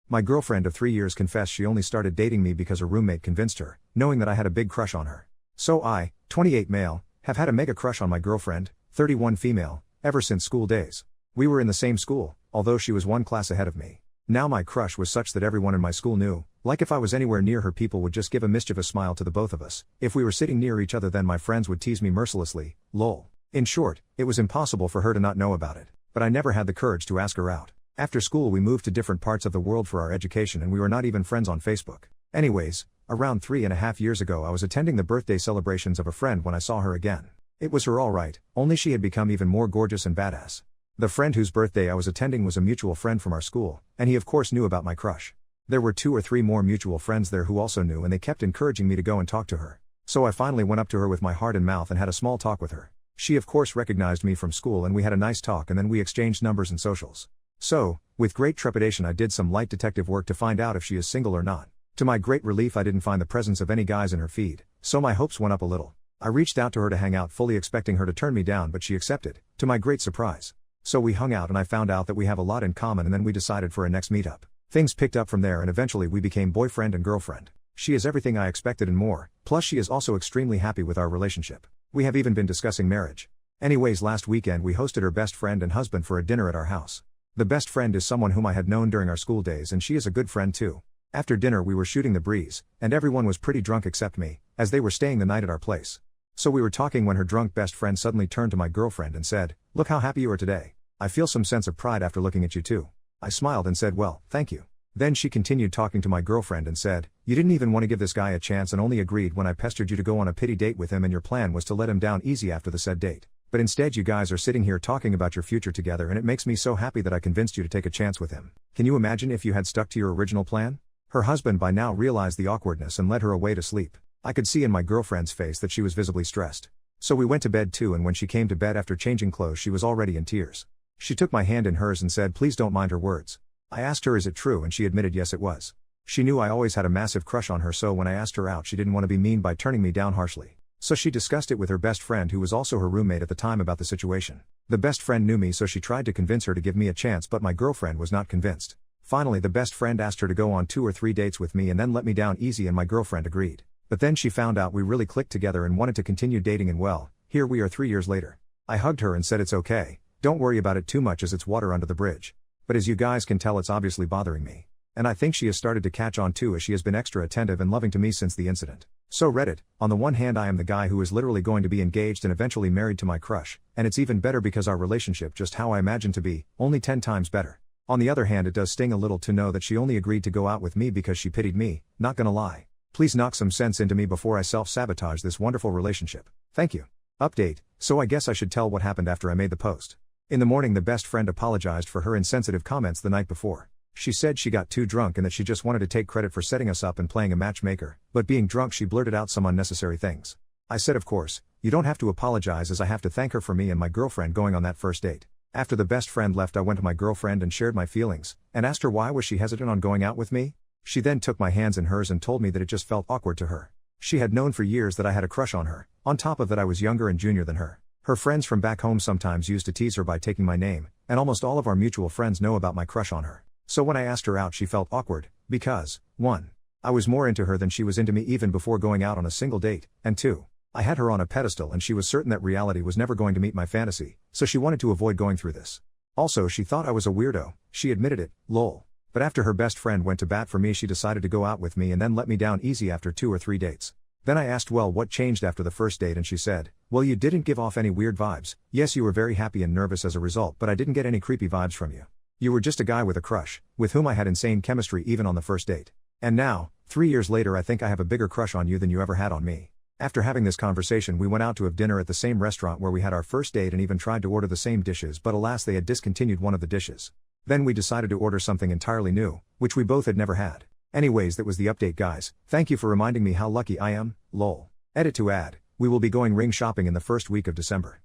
My girlfriend of 3 years confessed she only started dating me because her roommate convinced her, knowing that I had a big crush on her. So I, 28 male, have had a mega crush on my girlfriend, 31 female, ever since school days. We were in the same school, although she was one class ahead of me. Now my crush was such that everyone in my school knew, like if I was anywhere near her people would just give a mischievous smile to the both of us. If we were sitting near each other then my friends would tease me mercilessly, lol. In short, it was impossible for her to not know about it, but I never had the courage to ask her out. After school we moved to different parts of the world for our education and we were not even friends on Facebook. Anyways, around 3.5 years ago I was attending the birthday celebrations of a friend when I saw her again. It was her alright, only she had become even more gorgeous and badass. The friend whose birthday I was attending was a mutual friend from our school, and he of course knew about my crush. There were 2 or 3 more mutual friends there who also knew and they kept encouraging me to go and talk to her. So I finally went up to her with my heart in mouth and had a small talk with her. She of course recognized me from school and we had a nice talk and then we exchanged numbers and socials. So, with great trepidation I did some light detective work to find out if she is single or not. To my great relief I didn't find the presence of any guys in her feed, so my hopes went up a little. I reached out to her to hang out fully expecting her to turn me down but she accepted, to my great surprise. So we hung out and I found out that we have a lot in common and then we decided for a next meetup. Things picked up from there and eventually we became boyfriend and girlfriend. She is everything I expected and more, plus she is also extremely happy with our relationship. We have even been discussing marriage. Anyways, last weekend we hosted her best friend and husband for a dinner at our house. The best friend is someone whom I had known during our school days and she is a good friend too. After dinner we were shooting the breeze, and everyone was pretty drunk except me, as they were staying the night at our place. So we were talking when her drunk best friend suddenly turned to my girlfriend and said, "Look how happy you are today. I feel some sense of pride after looking at you too." I smiled and said, "Well, thank you." Then she continued talking to my girlfriend and said, "You didn't even want to give this guy a chance and only agreed when I pestered you to go on a pity date with him and your plan was to let him down easy after the said date. But instead you guys are sitting here talking about your future together and it makes me so happy that I convinced you to take a chance with him. Can you imagine if you had stuck to your original plan?" Her husband by now realized the awkwardness and led her away to sleep. I could see in my girlfriend's face that she was visibly stressed. So we went to bed too and when she came to bed after changing clothes she was already in tears. She took my hand in hers and said please don't mind her words. I asked her is it true and she admitted yes it was. She knew I always had a massive crush on her so when I asked her out she didn't want to be mean by turning me down harshly. So she discussed it with her best friend who was also her roommate at the time about the situation. The best friend knew me so she tried to convince her to give me a chance but my girlfriend was not convinced. Finally the best friend asked her to go on 2 or 3 dates with me and then let me down easy and my girlfriend agreed. But then she found out we really clicked together and wanted to continue dating and well, here we are 3 years later. I hugged her and said it's okay, don't worry about it too much as it's water under the bridge. But as you guys can tell it's obviously bothering me. And I think she has started to catch on too as she has been extra attentive and loving to me since the incident. So Reddit, on the one hand I am the guy who is literally going to be engaged and eventually married to my crush, and it's even better because our relationship just how I imagined to be, only 10 times better. On the other hand it does sting a little to know that she only agreed to go out with me because she pitied me, not gonna lie. Please knock some sense into me before I self-sabotage this wonderful relationship. Thank you. Update, so I guess I should tell what happened after I made the post. In the morning the best friend apologized for her insensitive comments the night before. She said she got too drunk and that she just wanted to take credit for setting us up and playing a matchmaker, but being drunk she blurted out some unnecessary things. I said of course, you don't have to apologize as I have to thank her for me and my girlfriend going on that first date. After the best friend left I went to my girlfriend and shared my feelings, and asked her why was she hesitant on going out with me? She then took my hands in hers and told me that it just felt awkward to her. She had known for years that I had a crush on her, on top of that I was younger and junior than her. Her friends from back home sometimes used to tease her by taking my name, and almost all of our mutual friends know about my crush on her. So when I asked her out she felt awkward, because, 1. I was more into her than she was into me even before going out on a single date, and 2. I had her on a pedestal and she was certain that reality was never going to meet my fantasy, so she wanted to avoid going through this. Also she thought I was a weirdo, she admitted it, lol. But after her best friend went to bat for me she decided to go out with me and then let me down easy after 2 or 3 dates. Then I asked well what changed after the first date and she said, well you didn't give off any weird vibes, yes you were very happy and nervous as a result but I didn't get any creepy vibes from you. You were just a guy with a crush, with whom I had insane chemistry even on the first date. And now, 3 years later I think I have a bigger crush on you than you ever had on me. After having this conversation we went out to have dinner at the same restaurant where we had our first date and even tried to order the same dishes but alas they had discontinued one of the dishes. Then we decided to order something entirely new, which we both had never had. Anyways that was the update guys, thank you for reminding me how lucky I am, lol. Edit to add, we will be going ring shopping in the first week of December.